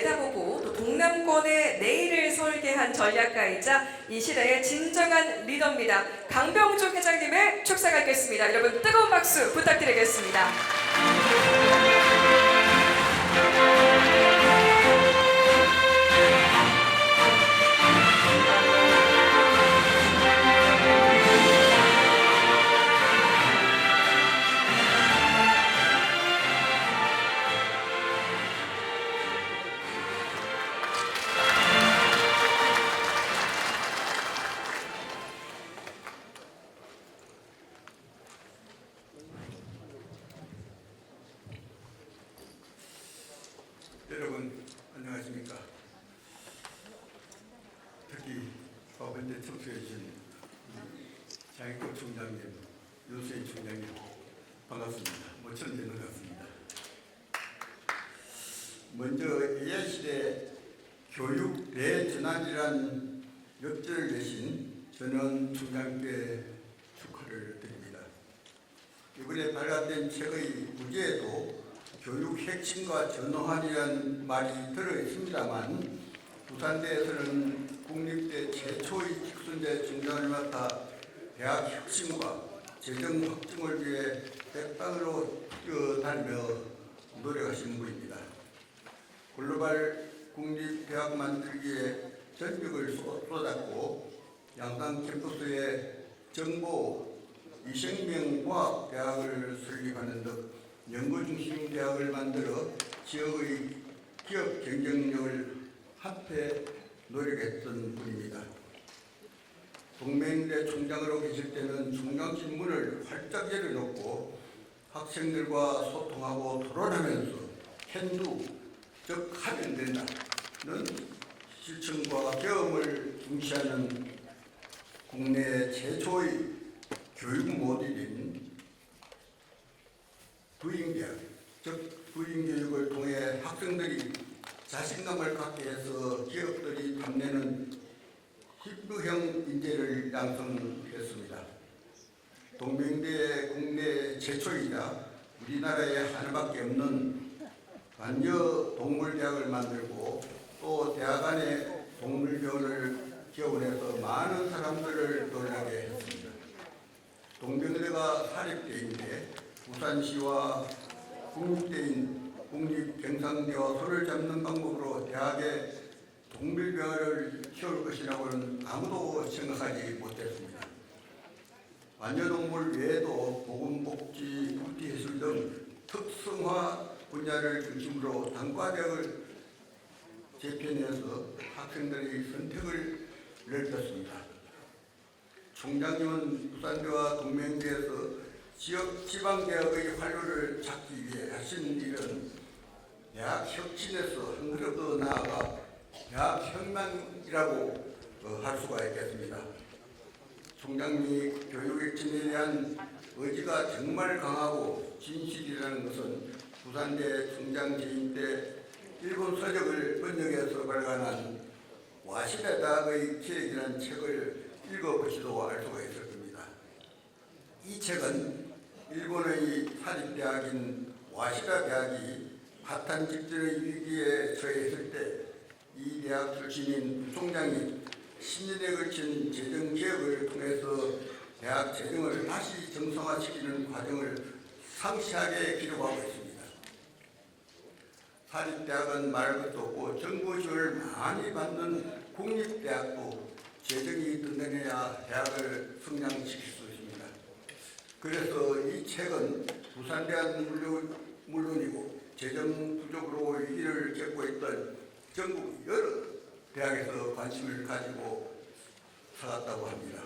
내다보고 또 동남권의 내일을 설계한 전략가이자 이 시대의 진정한 리더입니다. 강병중 회장님을 축사하겠습니다. 여러분 뜨거운 박수 부탁드리겠습니다. 여러분 안녕하십니까? 특히 법원대 청소해 주신 장익국 총장님, 윤수인 총장님 반갑습니다. 모처럼 반갑습니다. 먼저 AI시대 교육 대전환이란 역전을 내신 전원 총장께 축하를 드립니다. 이번에 발간된 책의 부제에도 교육 핵심과 전환이라는 말이 들어있습니다만 부산대에서는 국립대 최초의 직선제 중장을 맡아 대학 혁신과 재정 확충을 위해 백방으로 뛰어다니며 노력하시는 분입니다. 글로벌 국립대학 만들기에 전력을 쏟았고 양산 캠퍼스에 정보 이생명과학대학을 설립하는 등 연구중심 대학을 만들어 지역의 기업 경쟁력을 한패 노력했던 분입니다. 동맹대 총장으로 계실 때는 총장실 문을 활짝 열어놓고 학생들과 소통하고 토론하면서 캔두, 즉 하면 된다는 실천과 경험을 중시하는 국내 최초의 교육 모델인 부인교육, 즉 부인교육을 통해 학생들이 자신감을 갖게 해서 기업들이 탐내는 희부형 인재를 양성했습니다. 동명대의 국내 최초이자 우리나라에 하나밖에 없는 반려동물대학을 만들고 또 대학 안에 동물병원을 개원해서 많은 사람들을 놀라게 했습니다. 동명대가 사립대인데 부산시와 국립대인 국립경상대와 손을 잡는 방법으로 대학에 동물병원을 키울 것이라고는 아무도 생각하지 못했습니다. 반려동물 외에도 보건복지, 국제예술 등 특성화 분야를 중심으로 단과대학을 재편해서 학생들의 선택을 넓혔습니다. 총장님은 부산대와 동명대에서 지역 지방대학의 활로를 찾기 위해 하신 일은 대학 혁신에서 한 걸음 더 나아가 대학 혁명이라고 할 수가 있겠습니다. 총장님이 교육 혁신에 대한 의지가 정말 강하고 진실이라는 것은 부산대 총장 재임 때 일본 서적을 번역해서 발간한 와시다 대학의 계획이라는 책을 읽어보시도 알 수가 있을 겁니다. 이 책은 일본의 사립대학인 와시다 대학이 파탄 직전의 위기에 처했을 때 이 대학 출신인 부총장이 10년에 걸친 재정개혁을 통해서 대학 재정을 다시 정상화시키는 과정을 상세하게 기록하고 있습니다. 사립대학은 말할 것도 없고 정부 지원을 많이 받는 국립대학도 재정이 든든해야 대학을 성장시킬 수 있습니다. 그래서 이 책은 부산대학은 물론이고 재정 부족으로 위기를 겪고 있던 전국 여러 대학에서 관심을 가지고 살았다고 합니다.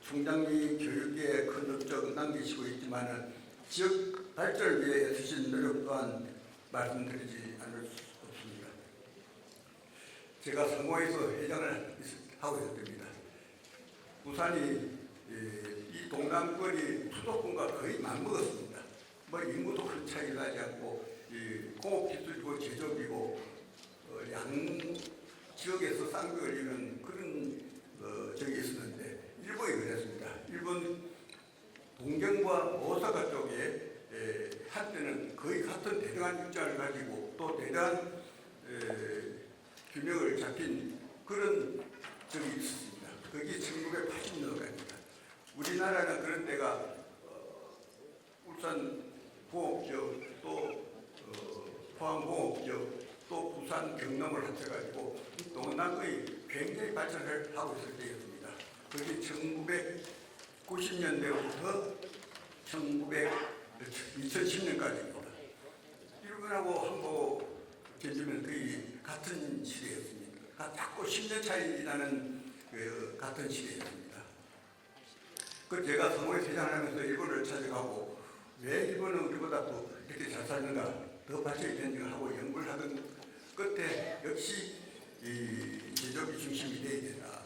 총장님이 교육계에 큰 업적 남기시고 있지만 지역 발전을 위해 애쓰신 노력 또한 말씀드리지 않을 수 없습니다. 제가 상호에서 회장을 하고 있습니다. 부산이 이 동남권이 수도권과 거의 맞먹었습니다. 뭐 인구도 큰 차이 나지 않고 공업기술이고 제조업이고 양 지역에서 쌍벽 걸리는 그런 적이 있었는데 일본이 그랬습니다. 일본 동경과 오사카 쪽에 한때는 거의 같은 대등한 입장을 가지고 또 대단한 균형을 잡힌 그런 적이 있었습니다. 그게 1980년대입니다. 우리나라는 그런 때가 울산 공업지역 또 포항 공업지역 또 부산 경남을 합쳐가지고 동남거의 굉장히 발전을 하고 있을 때였습니다. 그게 1990년대부터 2010년까지입니다. 일본하고 한국 견주면 거의 같은 시대였습니다. 자꾸 10년 차이 나는 같은 시대였습니다. 그 제가 성호회 회장하면서 일본을 찾아가고 왜 일본은 우리보다 또 이렇게 잘 사는가 더 발전이 되는가 하고 연구를 하던 끝에 역시 이 제조업이 중심이 되어야 된다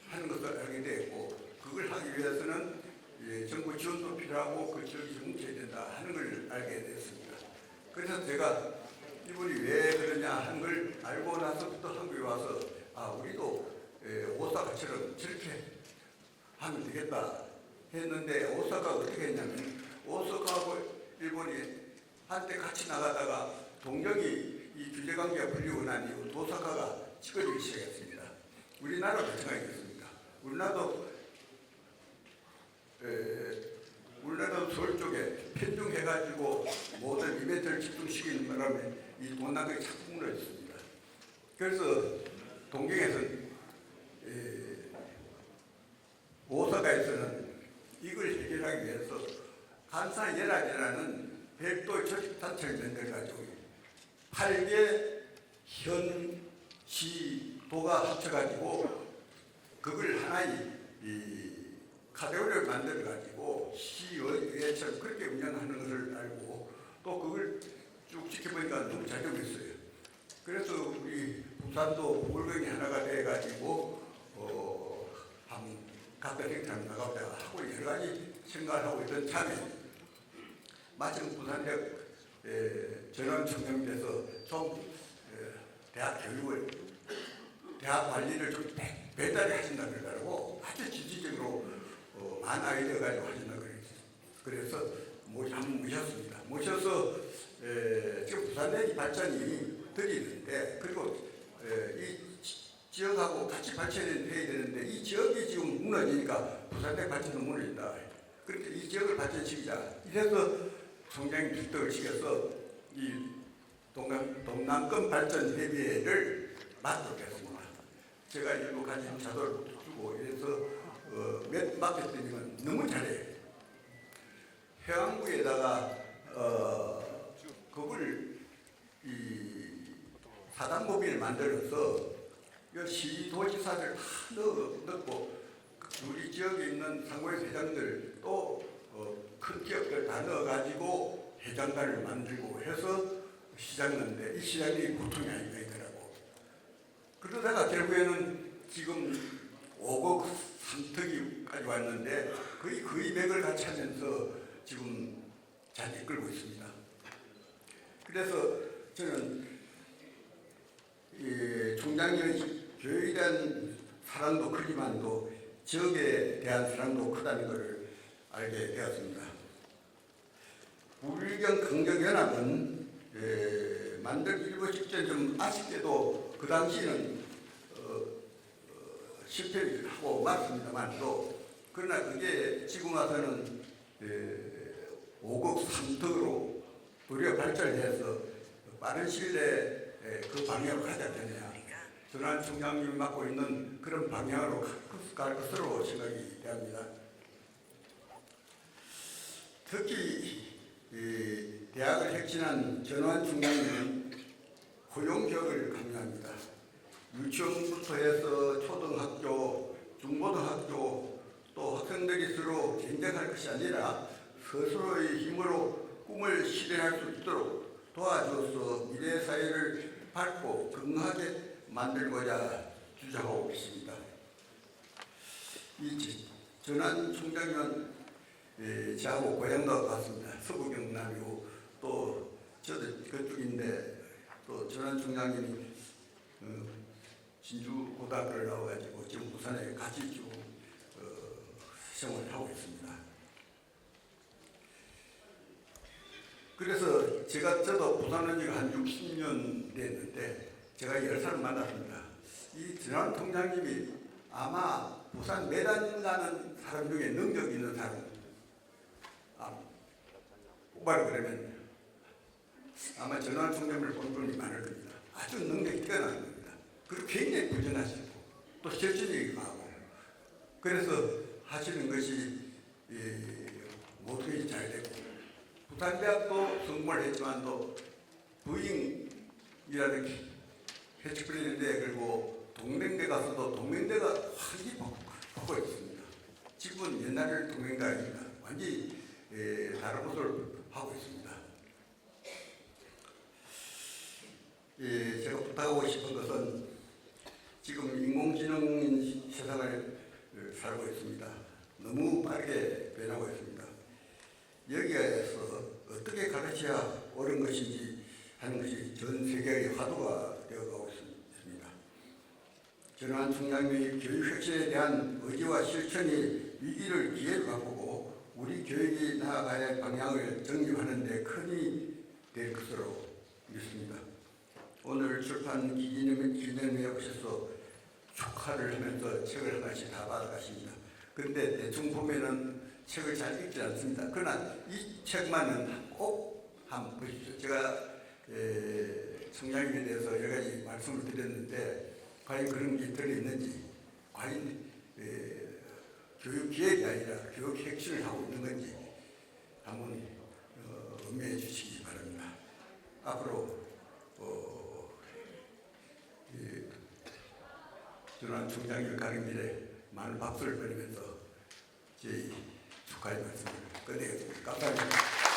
하는 것을 알게 되었고 그걸 하기 위해서는 정부 지원도 필요하고 그 지역이 뭉쳐야 된다 하는 걸 알게 됐습니다. 그래서 제가 이분이 왜 그러냐 하는 걸 알고 나서부터 한국에 와서 우리도 오사카처럼 저렇게 하면 되겠다 했는데 오사카가 어떻게 했냐면 오사카하고 일본이 한때 같이 나가다가 동경이 이 규제관계가 풀리고 난 이후 오사카가 치거리기 시작했습니다. 우리나라도 마찬가지겠습니다. 우리나라도 서울 쪽에 편중해가지고 모든 이벤트를 집중시키는 바람에 이 동남아가 자꾸 무너졌습니다. 그래서 동경에서는 오사카에서는 이걸 해결하기 위해서 간사연합이라는 별도의 조직단체를 만들어가지고 8개 현시도가 합쳐가지고 그걸 하나의 카테고리를 만들어가지고 시의회처럼 그렇게 운영하는 것을 알고 또 그걸 쭉 지켜보니까 너무 잘 되고 있어요. 그래서 우리 부산도 물건이 하나가 돼가지고 각각 행사를 나가보자 하고 여러 가지 생각을 하고 있던 참에 마침 부산대학 전원청장님께서 좀 대학 교육을 대학 관리를 좀 배달이 하신다 그러더라고 아주 지지적으로 많은 아이디어 가지고 하신다 그래서 한번 모셨습니다. 모셔서 지금 부산대학이 발전이 들이는데 그리고 이 지역하고 같이 발전해야 되는데 이 지역이 지금 무너지니까 부산대학 발전도 무너진다. 그렇게 이 지역을 발전시키자. 이래서 총장님 주택을 시켜서 이 동남권 발전 협의회를 맡도록 했습니다. 제가 일부 같이 자도를 주고 이래서 맡겼더니 너무 잘해요. 해안구에다가 그걸 사단법인을 만들어서 시도지사들 다 넣고 우리 지역에 있는 상고회 회장들 또 큰 기업들 다 넣어가지고 회장단을 만들고 해서 시작했는데 이 시장이 보통이 아니더라고. 그러다가 결국에는 지금 5억 3턱이까지 왔는데 거의 100을 같이 하면서 지금 잘 이끌고 있습니다. 그래서 저는 총장님의 교육에 대한 사랑도 크지만도 지역에 대한 사랑도 크다는 것을 알게 되었습니다. 불경 강정연합은 만들기 일부 직전 좀 아쉽게도 그 당시에는 실패를 하고 말았습니다만도 그러나 그게 지금 와서는 5억 3턱으로 도리어 발전해서 빠른 시일 내에 그 방향으로 가지 않겠냐. 전환 총장님이 맡고 있는 그런 방향으로 갈 것으로 생각이 됩니다. 특히 대학을 혁신한 전환 총장님은 고용교육을 강조합니다. 유치원부터 해서 초등학교, 중고등학교 또 학생들이 서로 경쟁할 것이 아니라 스스로의 힘으로 꿈을 실현할 수 있도록 도와줘서 미래 사회를 밝고 건강하게 만들고자 주장하고 있습니다. 이 전환 총장님은 저하고 고향도 같습니다. 서부 경남이고 또 저도 그쪽인데 또 전환 총장님이 진주 고등학교를 나와가지고 지금 부산에 같이 좀 생활을 하고 있습니다. 그래서 저도 부산 온 지가 한 60년 됐는데 제가 10사람 만났습니다. 이 전환 통장님이 아마 부산 매단 나는 사람 중에 능력 있는 사람, 뽑아라 그러면 아마 전환 통장을 본 분이 많을 겁니다. 아주 능력이 뛰어난 겁니다. 그리고 굉장히 부전하시고 또 실천이 강하고 그래서 하시는 것이 모든 잘 되고 부산대학도 성공을 했지만도 부잉이라는 해치플리는데 그리고 동맹대 가서도 동맹대가 완전히 바꿔 있습니다. 지금은 옛날 동맹대가 아닙니다. 완전히 다른 것을 하고 있습니다. 제가 부탁하고 싶은 것은 지금 인공지능 세상을 살고 있습니다. 너무 빠르게 변하고 있습니다. 여기에서 어떻게 가르쳐야 옳은 것인지 하는 것이 전 세계의 화두가 되어가고 있습니다. 전환 총장의 교육 혁신에 대한 의지와 실천이 위기를 기회로 바꾸고 우리 교육이 나아가야 할 방향을 정립하는 데 큰 힘이 될 것으로 믿습니다. 오늘 출판 기념회에 오셔서 축하를 하면서 책을 하나씩 다 받아가십니다. 그런데 대충 보면은 책을 잘 읽지 않습니다. 그러나 이 책만은 꼭 한번 보십시오. 제가 성장에 대해서 여러 가지 말씀을 드렸는데 과연 그런 게 들어있는지, 과연 교육 기획이 아니라 교육 혁신을 하고 있는 건지 한번 음해해 주시기 바랍니다. 앞으로 전환 총장을 가는 길에 많은 박수를 보내면서 저희 축하의 말씀을 끝내겠습니다. 감사합니다.